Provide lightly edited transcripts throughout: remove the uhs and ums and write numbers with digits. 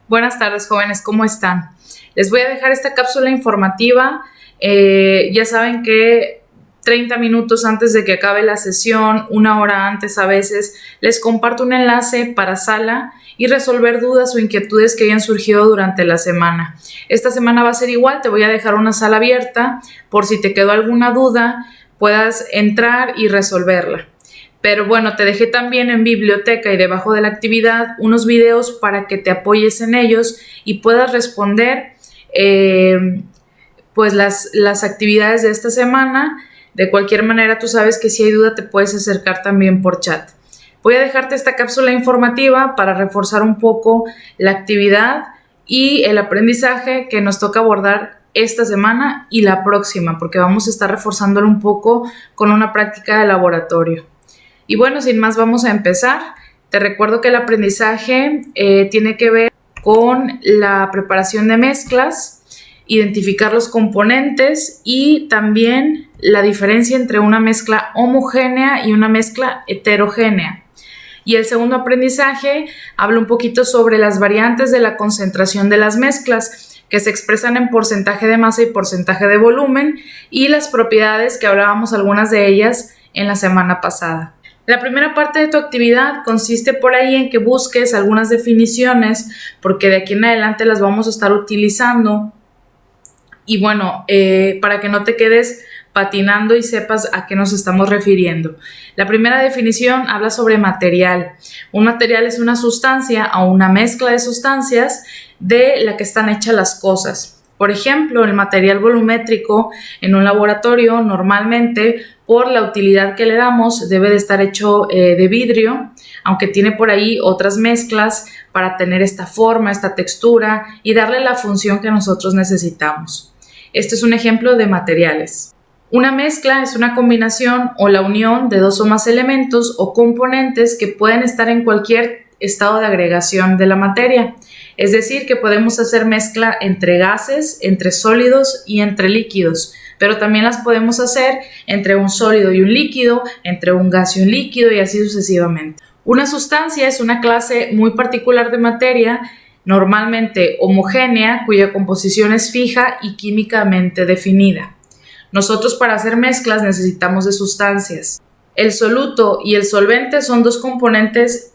Buenas tardes, jóvenes, ¿cómo están? Les voy a dejar esta cápsula informativa. Ya saben que 30 minutos antes de que acabe la sesión, una hora antes a veces, les comparto un enlace para sala y resolver dudas o inquietudes que hayan surgido durante la semana. Esta semana va a ser igual, te voy a dejar una sala abierta por si te quedó alguna duda, puedas entrar y resolverla. Pero bueno, te dejé también en biblioteca y debajo de la actividad unos videos para que te apoyes en ellos y puedas responder pues las actividades de esta semana. De cualquier manera, tú sabes que si hay duda te puedes acercar también por chat. Voy a dejarte esta cápsula informativa para reforzar un poco la actividad y el aprendizaje que nos toca abordar esta semana y la próxima, porque vamos a estar reforzándolo un poco con una práctica de laboratorio. Y bueno, sin más vamos a empezar. Te recuerdo que el aprendizaje tiene que ver con la preparación de mezclas, identificar los componentes y también la diferencia entre una mezcla homogénea y una mezcla heterogénea. Y el segundo aprendizaje habla un poquito sobre las variantes de la concentración de las mezclas, que se expresan en porcentaje de masa y porcentaje de volumen, y las propiedades que hablábamos algunas de ellas en la semana pasada. La primera parte de tu actividad consiste por ahí en que busques algunas definiciones, porque de aquí en adelante las vamos a estar utilizando. Y bueno, para que no te quedes patinando y sepas a qué nos estamos refiriendo. La primera definición habla sobre material. Un material es una sustancia o una mezcla de sustancias de la que están hechas las cosas. Por ejemplo, el material volumétrico en un laboratorio normalmente, por la utilidad que le damos, debe de estar hecho de vidrio, aunque tiene por ahí otras mezclas para tener esta forma, esta textura y darle la función que nosotros necesitamos. Este es un ejemplo de materiales. Una mezcla es una combinación o la unión de dos o más elementos o componentes que pueden estar en cualquier estado de agregación de la materia. Es decir, que podemos hacer mezcla entre gases, entre sólidos y entre líquidos, pero también las podemos hacer entre un sólido y un líquido, entre un gas y un líquido y así sucesivamente. Una sustancia es una clase muy particular de materia, normalmente homogénea, cuya composición es fija y químicamente definida. Nosotros para hacer mezclas necesitamos de sustancias. El soluto y el solvente son dos componentes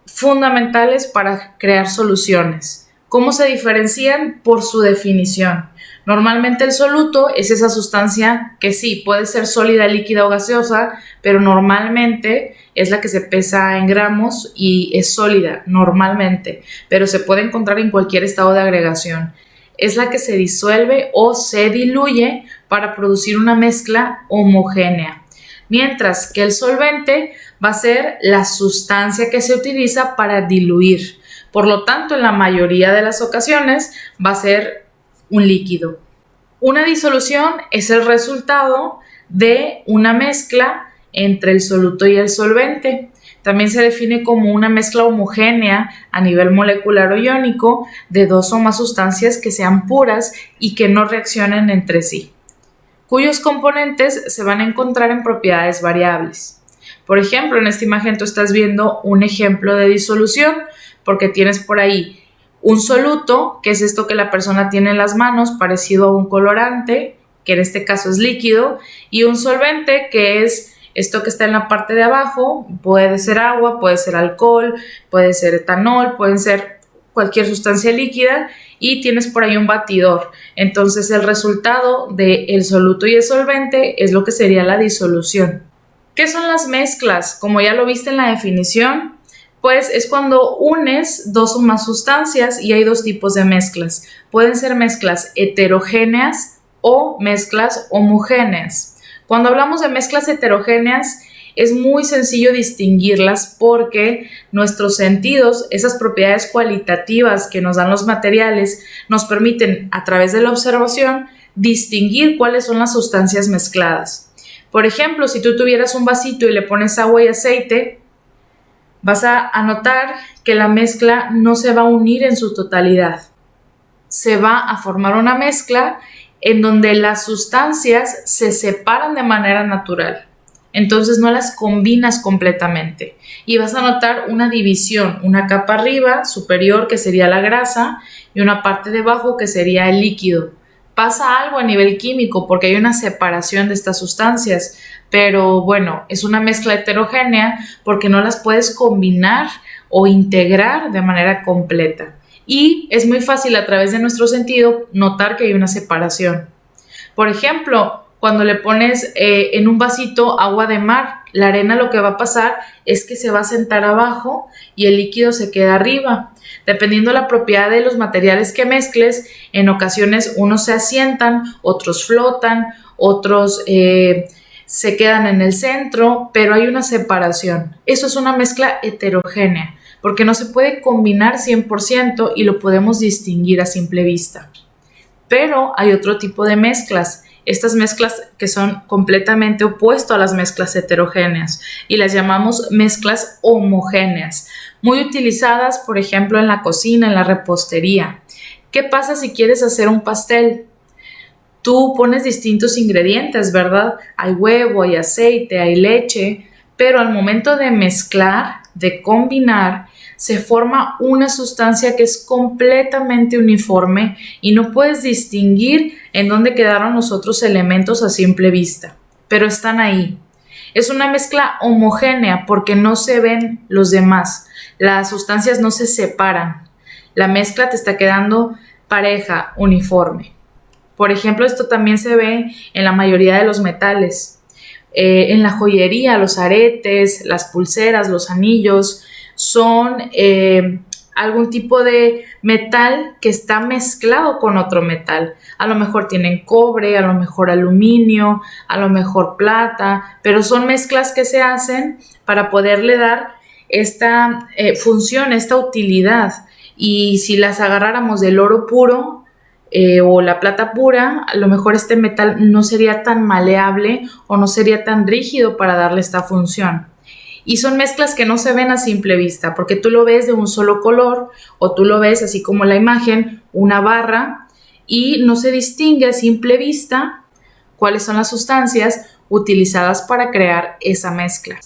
fundamentales para crear soluciones. ¿Cómo se diferencian? Por su definición. Normalmente el soluto es esa sustancia que sí, puede ser sólida, líquida o gaseosa, pero normalmente es la que se pesa en gramos y es sólida, normalmente, pero se puede encontrar en cualquier estado de agregación. Es la que se disuelve o se diluye para producir una mezcla homogénea. Mientras que el solvente va a ser la sustancia que se utiliza para diluir. Por lo tanto, en la mayoría de las ocasiones va a ser un líquido. Una disolución es el resultado de una mezcla entre el soluto y el solvente. También se define como una mezcla homogénea a nivel molecular o iónico de dos o más sustancias que sean puras y que no reaccionen entre sí, cuyos componentes se van a encontrar en propiedades variables. Por ejemplo, en esta imagen tú estás viendo un ejemplo de disolución porque tienes por ahí un soluto, que es esto que la persona tiene en las manos, parecido a un colorante, que en este caso es líquido, y un solvente, que es esto que está en la parte de abajo, puede ser agua, puede ser alcohol, puede ser etanol, pueden ser cualquier sustancia líquida, y tienes por ahí un batidor. Entonces el resultado del soluto y el solvente es lo que sería la disolución. ¿Qué son las mezclas? Como ya lo viste en la definición, pues es cuando unes dos o más sustancias y hay dos tipos de mezclas. Pueden ser mezclas heterogéneas o mezclas homogéneas. Cuando hablamos de mezclas heterogéneas, es muy sencillo distinguirlas porque nuestros sentidos, esas propiedades cualitativas que nos dan los materiales, nos permiten a través de la observación distinguir cuáles son las sustancias mezcladas. Por ejemplo, si tú tuvieras un vasito y le pones agua y aceite, vas a notar que la mezcla no se va a unir en su totalidad. Se va a formar una mezcla en donde las sustancias se separan de manera natural. entonces no las combinas completamente y vas a notar una división, una capa arriba superior que sería la grasa y una parte debajo que sería el líquido. Pasa algo a nivel químico porque hay una separación de estas sustancias, pero bueno, es una mezcla heterogénea porque no las puedes combinar o integrar de manera completa. Y es muy fácil a través de nuestro sentido notar que hay una separación. Por ejemplo, cuando le pones en un vasito agua de mar, la arena lo que va a pasar es que se va a sentar abajo y el líquido se queda arriba. Dependiendo de la propiedad de los materiales que mezcles, en ocasiones unos se asientan, otros flotan, otros se quedan en el centro, pero hay una separación. Eso es una mezcla heterogénea, porque no se puede combinar 100% y lo podemos distinguir a simple vista. Pero hay otro tipo de mezclas, estas mezclas que son completamente opuestas a las mezclas heterogéneas y las llamamos mezclas homogéneas, muy utilizadas, por ejemplo, en la cocina, en la repostería. ¿Qué pasa si quieres hacer un pastel? Tú pones distintos ingredientes, ¿verdad? Hay huevo, hay aceite, hay leche, pero al momento de mezclar, de combinar, se forma una sustancia que es completamente uniforme y no puedes distinguir en dónde quedaron los otros elementos a simple vista, pero están ahí. Es una mezcla homogénea porque no se ven los demás, las sustancias no se separan, la mezcla te está quedando pareja, uniforme. Por ejemplo, esto también se ve en la mayoría de los metales, en la joyería, los aretes, las pulseras, los anillos, son algún tipo de metal que está mezclado con otro metal. A lo mejor tienen cobre, a lo mejor aluminio, a lo mejor plata, pero son mezclas que se hacen para poderle dar esta función, esta utilidad. Y si las agarráramos del oro puro o la plata pura, a lo mejor este metal no sería tan maleable o no sería tan rígido para darle esta función. Y son mezclas que no se ven a simple vista, porque tú lo ves de un solo color o tú lo ves así como la imagen, una barra, y no se distingue a simple vista cuáles son las sustancias utilizadas para crear esa mezcla.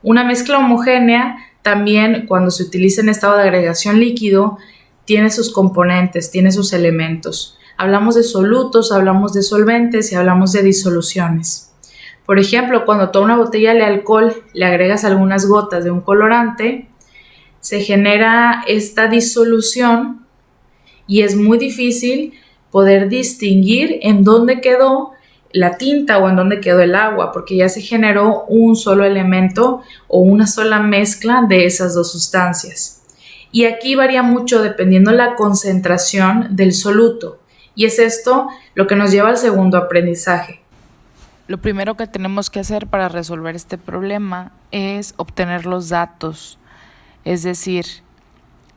Una mezcla homogénea también, cuando se utiliza en estado de agregación líquido, tiene sus componentes, tiene sus elementos. Hablamos de solutos, hablamos de solventes y hablamos de disoluciones. Por ejemplo, cuando tú a una botella de alcohol le agregas algunas gotas de un colorante, se genera esta disolución y es muy difícil poder distinguir en dónde quedó la tinta o en dónde quedó el agua, porque ya se generó un solo elemento o una sola mezcla de esas dos sustancias. Y aquí varía mucho dependiendo la concentración del soluto. Y es esto lo que nos lleva al segundo aprendizaje. Lo primero que tenemos que hacer para resolver este problema es obtener los datos. Es decir,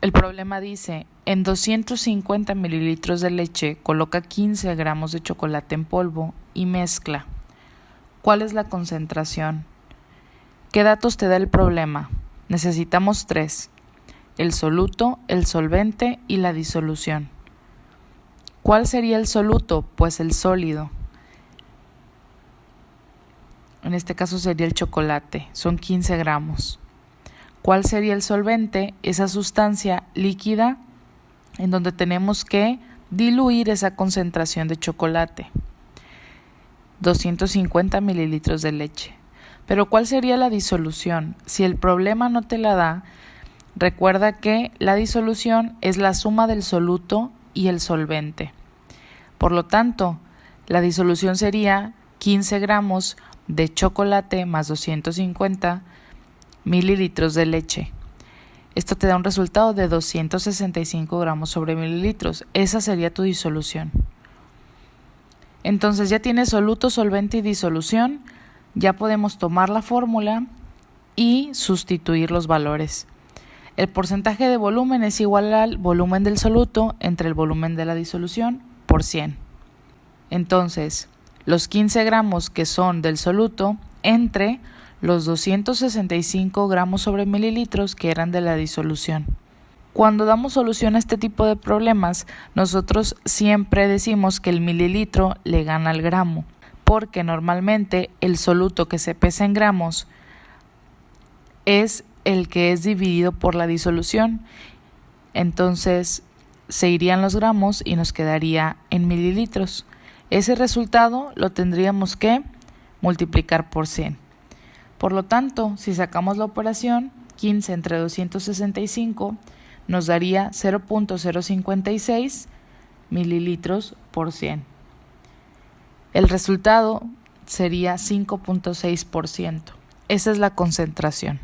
el problema dice, en 250 mililitros de leche coloca 15 gramos de chocolate en polvo y mezcla. ¿Cuál es la concentración? ¿Qué datos te da el problema? Necesitamos 3. El soluto, el solvente y la disolución. ¿Cuál sería el soluto? Pues el sólido. En este caso sería el chocolate, son 15 gramos. ¿Cuál sería el solvente? Esa sustancia líquida en donde tenemos que diluir esa concentración de chocolate. 250 mililitros de leche. Pero ¿cuál sería la disolución? Si el problema no te la da, recuerda que la disolución es la suma del soluto y el solvente. Por lo tanto, la disolución sería 15 gramos de chocolate más 250 mililitros de leche. Esto te da un resultado de 265 gramos sobre mililitros. Esa sería tu disolución. Entonces ya tienes soluto, solvente y disolución. Ya podemos tomar la fórmula y sustituir los valores. El porcentaje de volumen es igual al volumen del soluto entre el volumen de la disolución por 100. Entonces, los 15 gramos que son del soluto entre los 265 gramos sobre mililitros que eran de la disolución. Cuando damos solución a este tipo de problemas, nosotros siempre decimos que el mililitro le gana al gramo. porque normalmente el soluto que se pesa en gramos es el que es dividido por la disolución. Entonces se irían los gramos y nos quedaría en mililitros. Ese resultado lo tendríamos que multiplicar por 100. Por lo tanto, si sacamos la operación, 15 entre 265 nos daría 0.056 mililitros por 100. El resultado sería 5.6%. Esa es la concentración.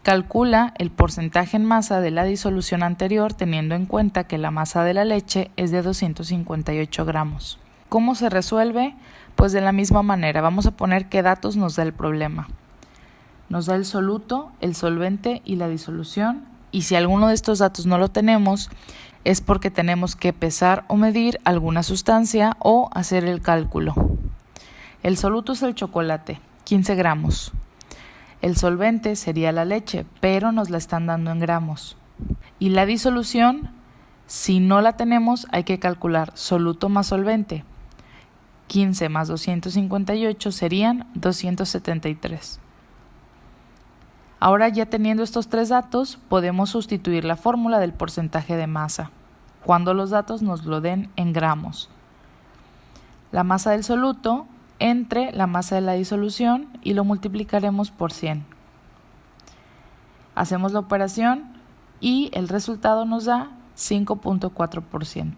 Calcula el porcentaje en masa de la disolución anterior teniendo en cuenta que la masa de la leche es de 258 gramos. ¿Cómo se resuelve? Pues de la misma manera. Vamos a poner qué datos nos da el problema. Nos da el soluto, el solvente y la disolución. Y si alguno de estos datos no lo tenemos, es porque tenemos que pesar o medir alguna sustancia o hacer el cálculo. El soluto es el chocolate, 15 gramos. El solvente sería la leche, pero nos la están dando en gramos. Y la disolución, si no la tenemos, hay que calcular soluto más solvente. 15 más 258 serían 273. Ahora, ya teniendo estos tres datos, podemos sustituir la fórmula del porcentaje de masa, cuando los datos nos lo den en gramos. La masa del soluto entre la masa de la disolución y lo multiplicaremos por 100. Hacemos la operación y el resultado nos da 5.4%.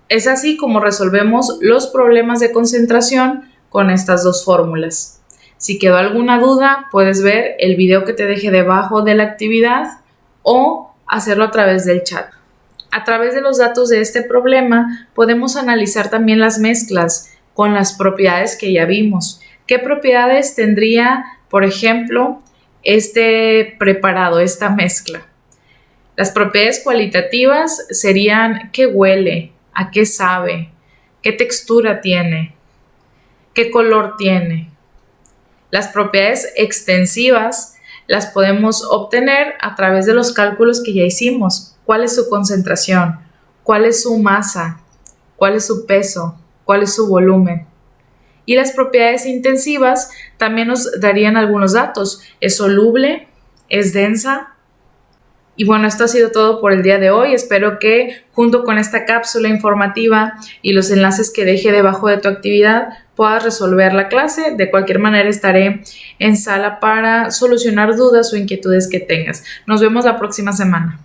Es así como resolvemos los problemas de concentración con estas dos fórmulas. Si quedó alguna duda, puedes ver el video que te deje debajo de la actividad o hacerlo a través del chat. A través de los datos de este problema, podemos analizar también las mezclas con las propiedades que ya vimos. ¿Qué propiedades tendría, por ejemplo, este preparado, esta mezcla? Las propiedades cualitativas serían qué huele, a qué sabe, qué textura tiene, qué color tiene. Las propiedades extensivas las podemos obtener a través de los cálculos que ya hicimos. ¿Cuál es su concentración? ¿Cuál es su masa? ¿Cuál es su peso? ¿Cuál es su volumen? Y las propiedades intensivas también nos darían algunos datos. ¿Es soluble? ¿Es densa? Y bueno, esto ha sido todo por el día de hoy. Espero que junto con esta cápsula informativa y los enlaces que deje debajo de tu actividad puedas resolver la clase. De cualquier manera estaré en sala para solucionar dudas o inquietudes que tengas. Nos vemos la próxima semana.